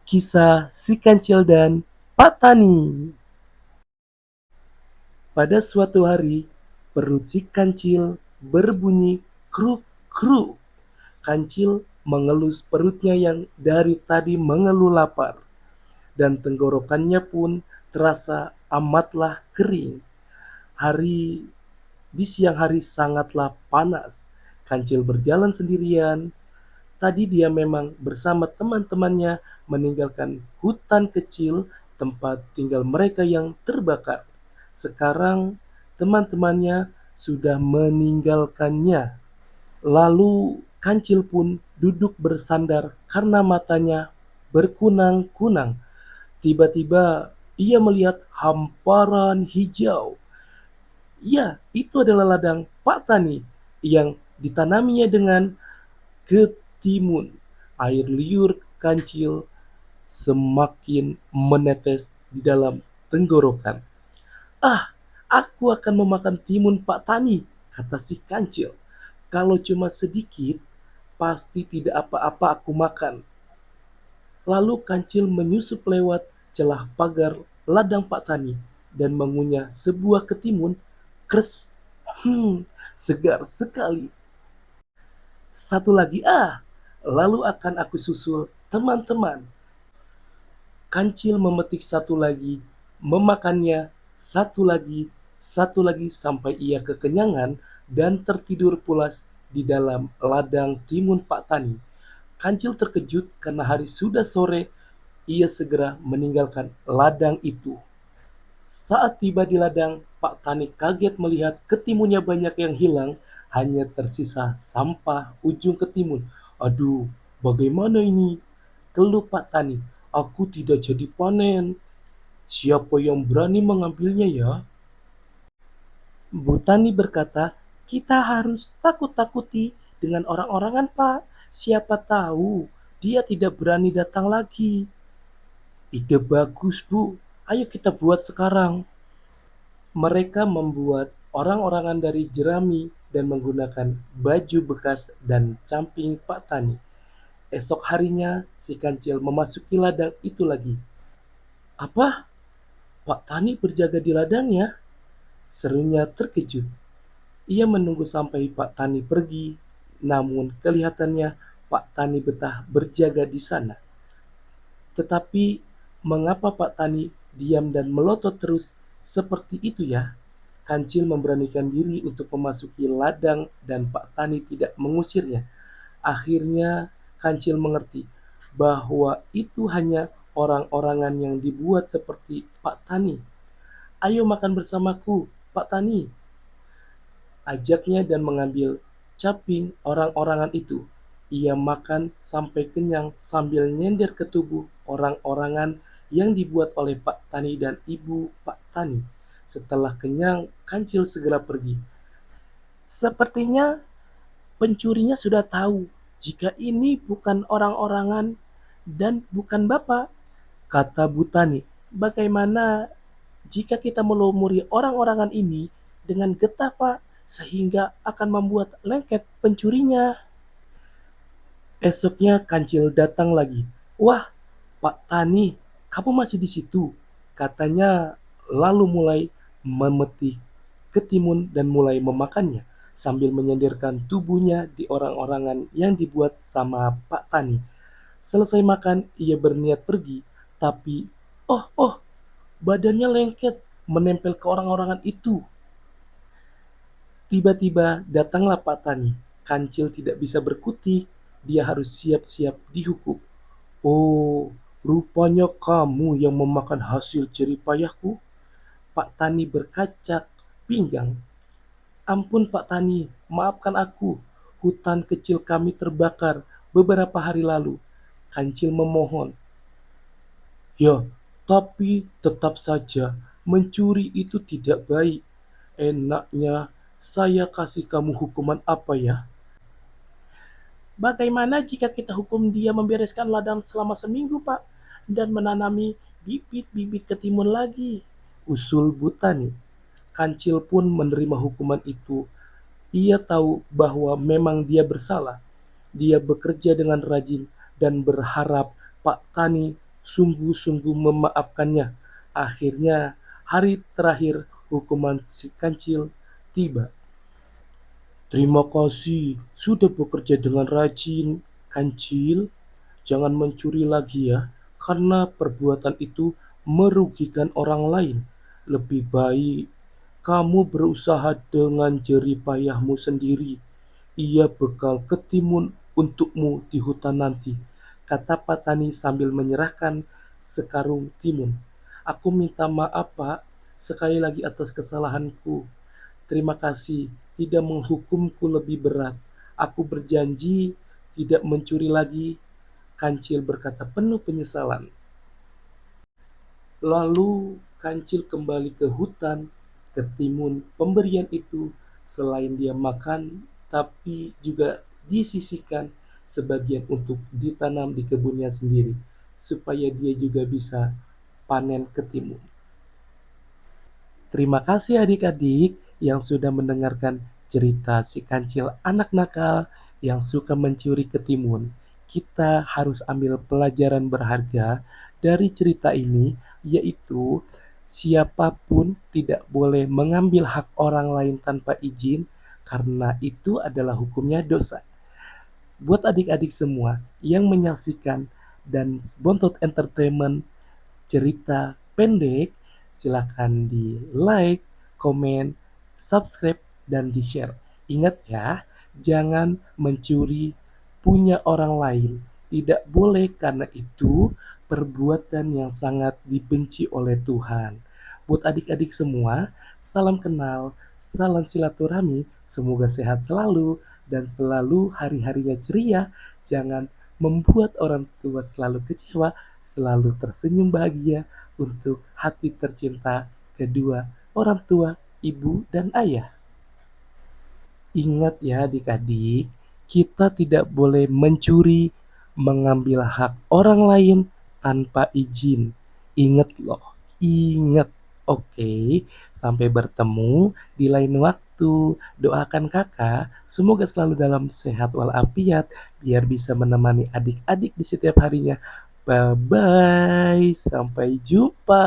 Kisah si Kancil dan Pak Tani. Pada suatu hari, perut si Kancil berbunyi kruk-kruk. Kancil mengelus perutnya yang dari tadi mengeluh lapar, dan tenggorokannya pun terasa amatlah kering. Hari di siang hari sangatlah panas. Kancil berjalan sendirian. Tadi dia memang bersama teman-temannya meninggalkan hutan kecil tempat tinggal mereka yang terbakar. Sekarang teman-temannya sudah meninggalkannya. Lalu Kancil pun duduk bersandar karena matanya berkunang-kunang. Tiba-tiba ia melihat hamparan hijau. Ya, itu adalah ladang Pak Tani yang ditanaminya dengan ketimun. Air liur Kancil semakin menetes di dalam tenggorokan. "Ah, aku akan memakan timun Pak Tani," kata si Kancil. "Kalau cuma sedikit, pasti tidak apa-apa aku makan." Lalu Kancil menyusup lewat celah pagar ladang Pak Tani dan mengunyah sebuah ketimun. Kres, segar sekali. "Satu lagi ah, lalu akan aku susul teman-teman." Kancil memetik satu lagi, memakannya satu lagi sampai ia kekenyangan dan tertidur pulas di dalam ladang timun Pak Tani. Kancil terkejut karena hari sudah sore. Ia segera meninggalkan ladang itu. Saat tiba di ladang, Pak Tani kaget melihat ketimunnya banyak yang hilang, hanya tersisa sampah ujung ketimun. "Aduh, bagaimana ini?" keluh Pak Tani. "Aku tidak jadi panen. Siapa yang berani mengambilnya ya?" Bu Tani berkata, "Kita harus takut-takuti dengan orang-orangan, Pak. Siapa tahu dia tidak berani datang lagi." "Ide bagus, Bu. Ayo kita buat sekarang." Mereka membuat orang-orangan dari jerami dan menggunakan baju bekas dan camping Pak Tani. Esok harinya, si Kancil memasuki ladang itu lagi. "Apa? Pak Tani berjaga di ladangnya?" serunya terkejut. Ia menunggu sampai Pak Tani pergi, namun kelihatannya Pak Tani betah berjaga di sana. Tetapi mengapa Pak Tani diam dan melotot terus seperti itu ya? Kancil memberanikan diri untuk memasuki ladang dan Pak Tani tidak mengusirnya. Akhirnya Kancil mengerti bahwa itu hanya orang-orangan yang dibuat seperti Pak Tani. "Ayo makan bersamaku, Pak Tani," ajaknya dan mengambil caping orang-orangan itu. Ia makan sampai kenyang sambil nyender ke tubuh orang-orangan yang dibuat oleh Pak Tani dan Ibu Pak Tani. Setelah kenyang, Kancil segera pergi. "Sepertinya pencurinya sudah tahu jika ini bukan orang-orangan dan bukan Bapak," kata Bu Tani. "Bagaimana jika kita melumuri orang-orangan ini dengan getah, Pak, sehingga akan membuat lengket pencurinya?" Esoknya Kancil datang lagi. "Wah, Pak Tani, kamu masih di situ," katanya, lalu mulai memetik ketimun dan mulai memakannya sambil menyendirkan tubuhnya di orang-orangan yang dibuat sama Pak Tani. Selesai makan, ia berniat pergi, tapi oh, badannya lengket menempel ke orang-orangan itu. Tiba-tiba datanglah Pak Tani. Kancil tidak bisa berkutik, dia harus siap-siap dihukum. "Oh, rupanya kamu yang memakan hasil jerih payahku." Pak Tani berkacak pinggang. "Ampun Pak Tani, maafkan aku. Hutan kecil kami terbakar beberapa hari lalu." Kancil memohon. "Ya, tapi tetap saja mencuri itu tidak baik. Enaknya saya kasih kamu hukuman apa ya?" "Bagaimana jika kita hukum dia membereskan ladang selama seminggu, Pak, dan menanami bibit-bibit ketimun lagi?" usul Butani. Kancil pun menerima hukuman itu. Ia tahu bahwa memang dia bersalah. Dia bekerja dengan rajin dan berharap Pak Tani sungguh-sungguh memaafkannya. Akhirnya, hari terakhir hukuman si kancil tiba. Terima kasih sudah bekerja dengan rajin, kancil. Jangan mencuri lagi ya, karena perbuatan itu merugikan orang lain. Lebih baik kamu berusaha dengan jerih payahmu sendiri. Ia bekal ketimun untukmu di hutan nanti, kata Patani sambil menyerahkan sekarung timun. Aku minta maaf, Pak, sekali lagi atas kesalahanku. Terima kasih tidak menghukumku lebih berat. Aku berjanji tidak mencuri lagi, Kancil berkata penuh penyesalan. Lalu Kancil kembali ke hutan. Ketimun pemberian itu selain dia makan, tapi juga disisihkan sebagian untuk ditanam di kebunnya sendiri, supaya dia juga bisa panen ketimun. Terima kasih adik-adik yang sudah mendengarkan cerita si kancil anak nakal yang suka mencuri ketimun. Kita harus ambil pelajaran berharga dari cerita ini, yaitu siapapun tidak boleh mengambil hak orang lain tanpa izin, karena itu adalah hukumnya dosa. Buat adik-adik semua yang menyaksikan dan Bontot Entertainment cerita pendek, silakan di like, komen, subscribe, dan di share. Ingat ya, jangan mencuri punya orang lain. Tidak boleh karena itu perbuatan yang sangat dibenci oleh Tuhan. Buat adik-adik semua, salam kenal, salam silaturahmi, semoga sehat selalu dan selalu hari-harinya ceria. Jangan membuat orang tua selalu kecewa, selalu tersenyum bahagia untuk hati tercinta kedua orang tua, ibu dan ayah. Ingat ya adik-adik, kita tidak boleh mencuri, mengambil hak orang lain tanpa izin. Ingat loh, ingat. Oke, sampai bertemu di lain waktu. Doakan kakak, semoga selalu dalam sehat walafiat, biar bisa menemani adik-adik di setiap harinya. Bye-bye, sampai jumpa.